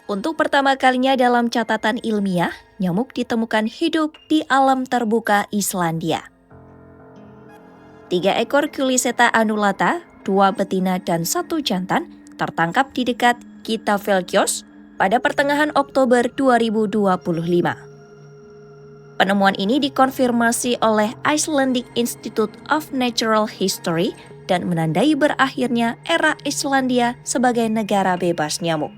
Untuk pertama kalinya dalam catatan ilmiah, nyamuk ditemukan hidup di alam terbuka Islandia. 3 ekor Culiseta annulata, 2 betina dan 1 jantan, tertangkap di dekat Kitafelkios pada pertengahan Oktober 2025. Penemuan ini dikonfirmasi oleh Icelandic Institute of Natural History dan menandai berakhirnya era Islandia sebagai negara bebas nyamuk.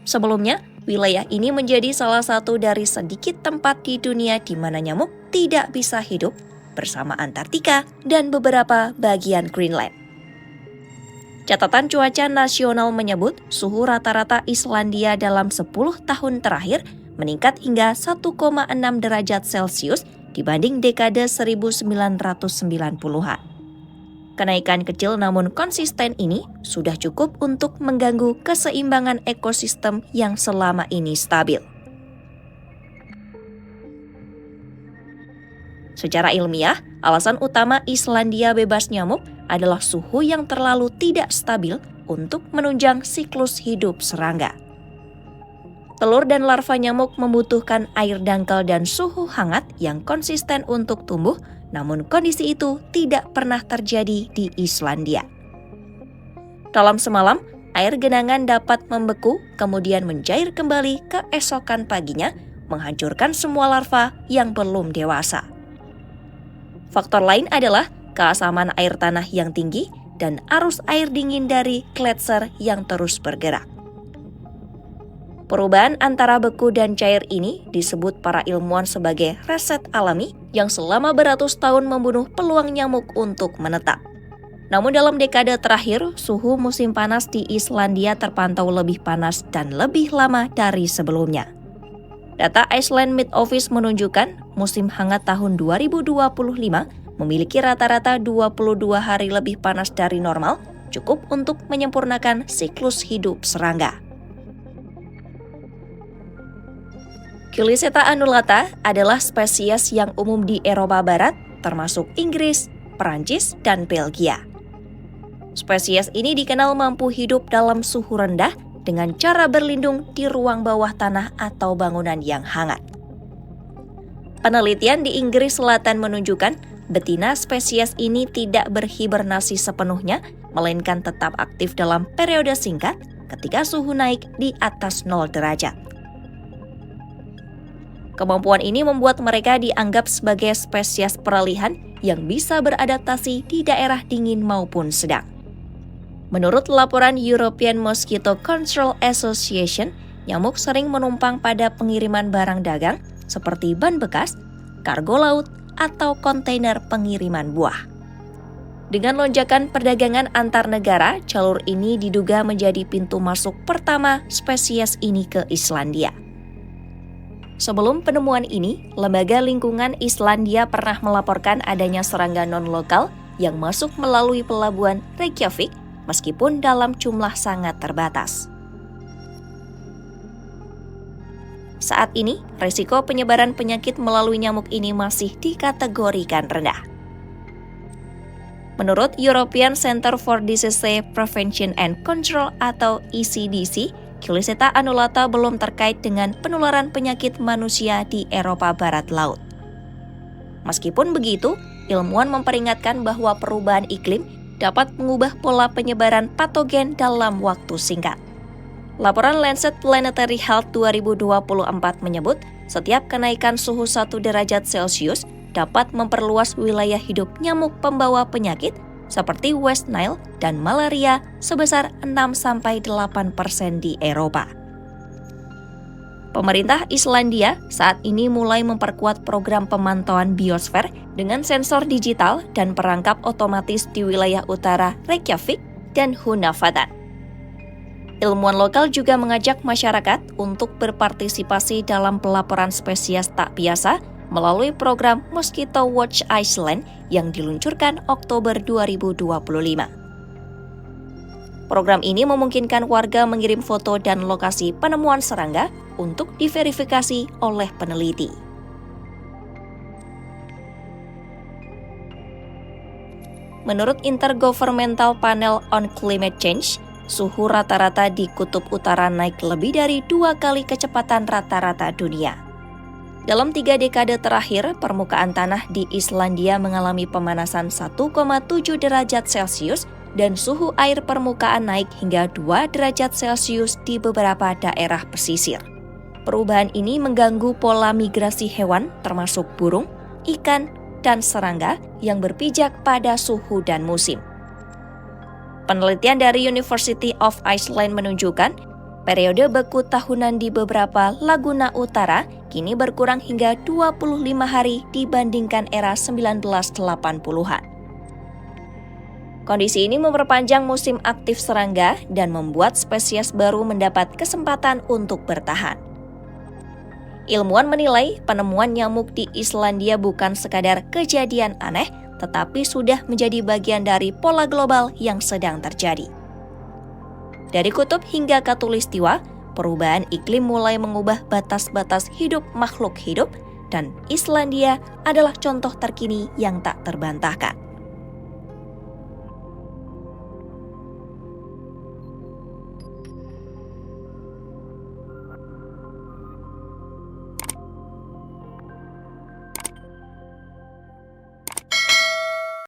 Sebelumnya, wilayah ini menjadi salah satu dari sedikit tempat di dunia di mana nyamuk tidak bisa hidup bersama Antartika dan beberapa bagian Greenland. Catatan cuaca nasional menyebut suhu rata-rata Islandia dalam 10 tahun terakhir meningkat hingga 1,6 derajat Celcius dibanding dekade 1990-an. Kenaikan kecil namun konsisten ini sudah cukup untuk mengganggu keseimbangan ekosistem yang selama ini stabil. Secara ilmiah, alasan utama Islandia bebas nyamuk adalah suhu yang terlalu tidak stabil untuk menunjang siklus hidup serangga. Telur dan larva nyamuk membutuhkan air dangkal dan suhu hangat yang konsisten untuk tumbuh, namun kondisi itu tidak pernah terjadi di Islandia. Dalam semalam, air genangan dapat membeku, kemudian mencair kembali keesokan paginya, menghancurkan semua larva yang belum dewasa. Faktor lain adalah keasaman air tanah yang tinggi dan arus air dingin dari gletser yang terus bergerak. Perubahan antara beku dan cair ini disebut para ilmuwan sebagai reset alami yang selama beratus tahun membunuh peluang nyamuk untuk menetap. Namun dalam dekade terakhir, suhu musim panas di Islandia terpantau lebih panas dan lebih lama dari sebelumnya. Data Iceland Met Office menunjukkan musim hangat tahun 2025 memiliki rata-rata 22 hari lebih panas dari normal, cukup untuk menyempurnakan siklus hidup serangga. Culiseta annulata adalah spesies yang umum di Eropa Barat, termasuk Inggris, Perancis, dan Belgia. Spesies ini dikenal mampu hidup dalam suhu rendah dengan cara berlindung di ruang bawah tanah atau bangunan yang hangat. Penelitian di Inggris Selatan menunjukkan betina spesies ini tidak berhibernasi sepenuhnya, melainkan tetap aktif dalam periode singkat ketika suhu naik di atas 0 derajat. Kemampuan ini membuat mereka dianggap sebagai spesies peralihan yang bisa beradaptasi di daerah dingin maupun sedang. Menurut laporan European Mosquito Control Association, nyamuk sering menumpang pada pengiriman barang dagang seperti ban bekas, kargo laut, atau kontainer pengiriman buah. Dengan lonjakan perdagangan antar negara, jalur ini diduga menjadi pintu masuk pertama spesies ini ke Islandia. Sebelum penemuan ini, Lembaga Lingkungan Islandia pernah melaporkan adanya serangga non-lokal yang masuk melalui pelabuhan Reykjavik, meskipun dalam jumlah sangat terbatas. Saat ini, risiko penyebaran penyakit melalui nyamuk ini masih dikategorikan rendah. Menurut European Center for Disease Prevention and Control atau ECDC, Culiseta annulata belum terkait dengan penularan penyakit manusia di Eropa Barat Laut. Meskipun begitu, ilmuwan memperingatkan bahwa perubahan iklim dapat mengubah pola penyebaran patogen dalam waktu singkat. Laporan Lancet Planetary Health 2024 menyebut, setiap kenaikan suhu 1 derajat Celcius dapat memperluas wilayah hidup nyamuk pembawa penyakit seperti West Nile dan malaria sebesar 6-8% di Eropa. Pemerintah Islandia saat ini mulai memperkuat program pemantauan biosfer dengan sensor digital dan perangkap otomatis di wilayah utara Reykjavik dan Hunavadan. Ilmuwan lokal juga mengajak masyarakat untuk berpartisipasi dalam pelaporan spesies tak biasa melalui program Mosquito Watch Iceland yang diluncurkan Oktober 2025. Program ini memungkinkan warga mengirim foto dan lokasi penemuan serangga untuk diverifikasi oleh peneliti. Menurut Intergovernmental Panel on Climate Change, suhu rata-rata di kutub utara naik lebih dari 2 kali kecepatan rata-rata dunia. Dalam 3 dekade terakhir, permukaan tanah di Islandia mengalami pemanasan 1,7 derajat Celcius dan suhu air permukaan naik hingga 2 derajat Celcius di beberapa daerah pesisir. Perubahan ini mengganggu pola migrasi hewan termasuk burung, ikan, dan serangga yang berpijak pada suhu dan musim. Penelitian dari University of Iceland menunjukkan periode beku tahunan di beberapa laguna utara kini berkurang hingga 25 hari dibandingkan era 1980-an. Kondisi ini memperpanjang musim aktif serangga dan membuat spesies baru mendapat kesempatan untuk bertahan. Ilmuwan menilai penemuan nyamuk di Islandia bukan sekadar kejadian aneh, tetapi sudah menjadi bagian dari pola global yang sedang terjadi. Dari kutub hingga khatulistiwa, perubahan iklim mulai mengubah batas-batas hidup makhluk hidup, dan Islandia adalah contoh terkini yang tak terbantahkan.